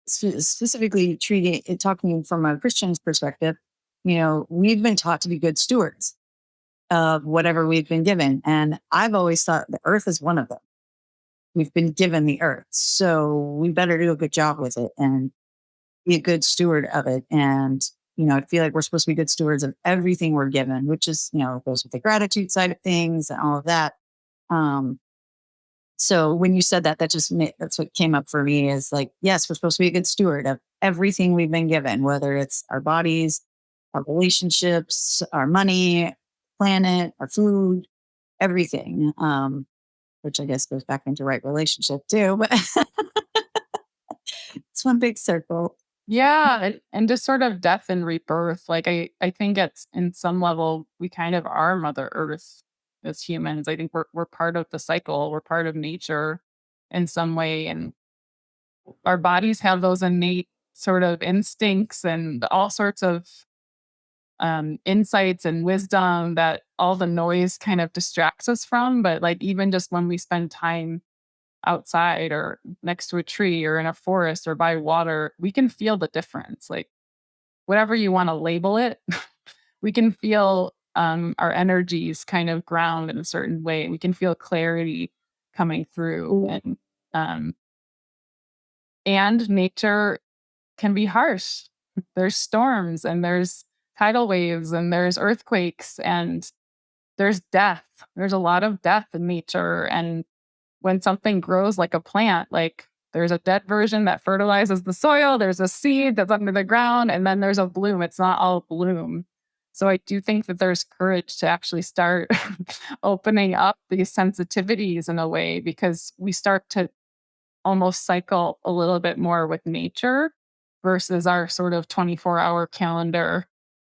specifically talking from a Christian's perspective, we've been taught to be good stewards of whatever we've been given. And I've always thought the earth is one of them. We've been given the earth. So we better do a good job with it and be a good steward of it. And, I feel like we're supposed to be good stewards of everything we're given, which is, goes with the gratitude side of things and all of that. Um, so when you said that, that's what came up for me is like, yes, we're supposed to be a good steward of everything we've been given, whether it's our bodies, our relationships, our money, planet, our food, everything. Which I guess goes back into right relationship too, but it's one big circle. Yeah. And just sort of death and rebirth. Like I think it's in some level, we kind of are Mother Earth as humans. I think we're part of the cycle. We're part of nature in some way. And our bodies have those innate sort of instincts and all sorts of insights and wisdom that all the noise kind of distracts us from. But like even just when we spend time outside or next to a tree or in a forest or by water, we can feel the difference. Like whatever you want to label it, we can feel our energies kind of ground in a certain way. We can feel clarity coming through, um, and nature can be harsh. There's storms and there's tidal waves and there's earthquakes and there's death. There's a lot of death in nature. And when something grows like a plant, like there's a dead version that fertilizes the soil, there's a seed that's under the ground, and then there's a bloom. It's not all bloom. So I do think that there's courage to actually start opening up these sensitivities in a way because we start to almost cycle a little bit more with nature versus our sort of 24-hour calendar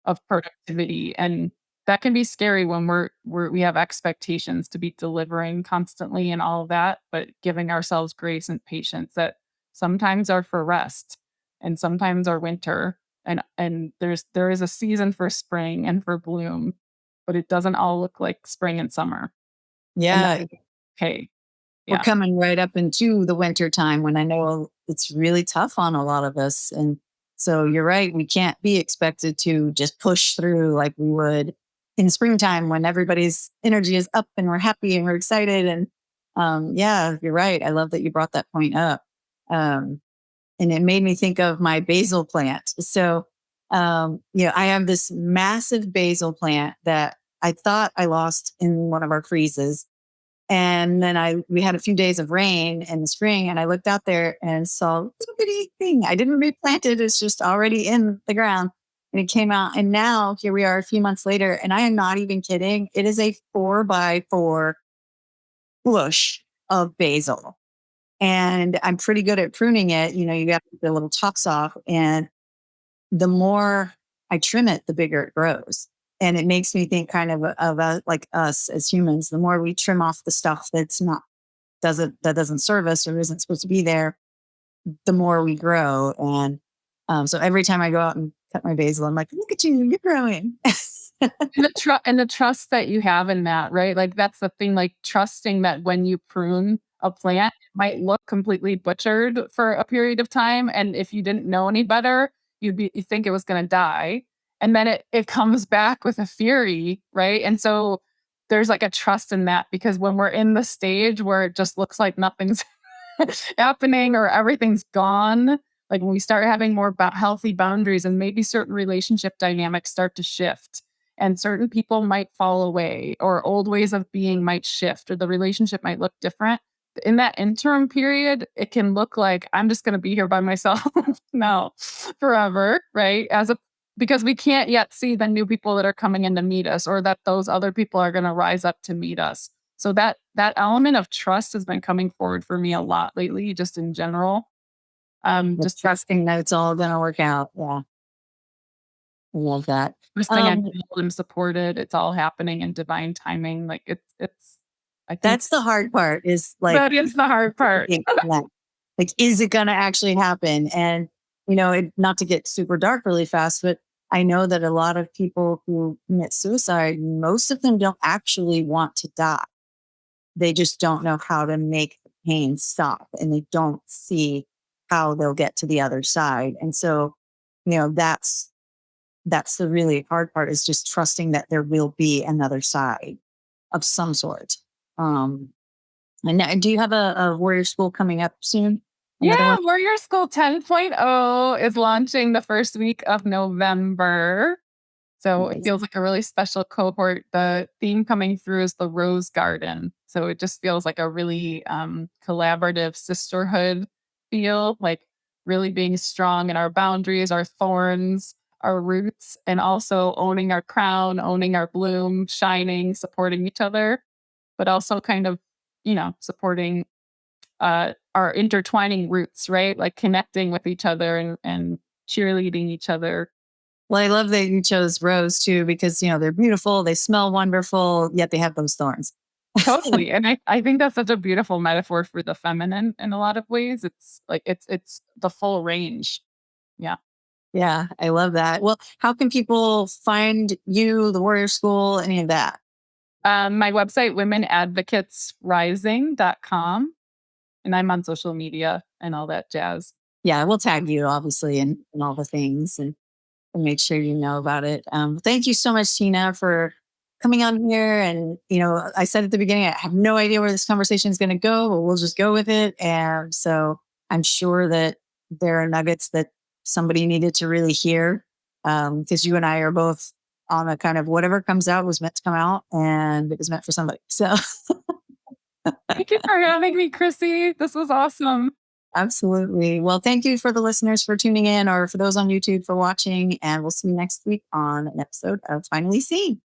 of productivity. And that can be scary when we have expectations to be delivering constantly and all of that, but giving ourselves grace and patience that sometimes are for rest and sometimes are winter. And there is a season for spring and for bloom, but it doesn't all look like spring and summer. And Yeah. that's okay. We're Yeah. coming right up into the winter time when I know it's really tough on a lot of us. And so you're right. We can't be expected to just push through like we would in springtime when everybody's energy is up and we're happy and we're excited. And yeah, you're right. I love that you brought that point up. And it made me think of my basil plant. So, I have this massive basil plant that I thought I lost in one of our freezes. And then we had a few days of rain in the spring, and I looked out there and saw a little bitty thing. I didn't replant it; it's just already in the ground, and it came out. And now here we are, a few months later, and I am not even kidding. It is a 4x4 bush of basil, and I'm pretty good at pruning it. You got to get the little tops off, and the more I trim it, the bigger it grows. And it makes me think kind of like us as humans. The more we trim off the stuff that doesn't serve us or isn't supposed to be there, the more we grow. And so every time I go out and cut my basil, I'm like, look at you, you're growing. And the trust that you have in that, right? Like that's the thing, like trusting that when you prune a plant, it might look completely butchered for a period of time. And if you didn't know any better, you think it was going to die. And then it comes back with a fury, right? And so there's like a trust in that because when we're in the stage where it just looks like nothing's happening or everything's gone, like when we start having more healthy boundaries and maybe certain relationship dynamics start to shift and certain people might fall away or old ways of being might shift or the relationship might look different. In that interim period, it can look like I'm just going to be here by myself now forever, right? Because we can't yet see the new people that are coming in to meet us or that those other people are going to rise up to meet us. So that element of trust has been coming forward for me a lot lately, just in general. Just trusting that it's all going to work out. Yeah. I love that. I'm supported. It's all happening in divine timing. Like I think That's the hard part is like, that is the hard part. like, is it going to actually happen? And, not to get super dark really fast, but I know that a lot of people who commit suicide, most of them don't actually want to die. They just don't know how to make the pain stop, and they don't see how they'll get to the other side. And so, that's the really hard part, is just trusting that there will be another side of some sort. Um, and now, do you have a warrior school coming up soon? Another Yeah, one? Warrior School 10.0 is launching the first week of November. So it Nice. feels like a really special cohort. The theme coming through is the Rose Garden. So it just feels like a really collaborative sisterhood feel, like really being strong in our boundaries, our thorns, our roots, and also owning our crown, owning our bloom, shining, supporting each other, but also kind of, supporting our intertwining roots, right? Like connecting with each other and cheerleading each other. Well, I love that you chose rose too, because they're beautiful, they smell wonderful, yet they have those thorns. Totally. And I think that's such a beautiful metaphor for the feminine in a lot of ways. It's like it's the full range. Yeah. Yeah, I love that. Well, how can people find you, the Warrior School, any of that? My website, womenadvocatesrising.com. And I'm on social media and all that jazz. Yeah, we'll tag you obviously and all the things, and make sure you know about it. Thank you so much, Tina, for coming on here. And I said at the beginning, I have no idea where this conversation is going to go, but we'll just go with it. And so I'm sure that there are nuggets that somebody needed to really hear, because you and I are both on a kind of whatever comes out was meant to come out, and it was meant for somebody. So Thank you for having me, Chrissy. This was awesome. absolutely. Well, thank you for the listeners for tuning in, or for those on YouTube for watching. And we'll see you next week on an episode of Finally Seen.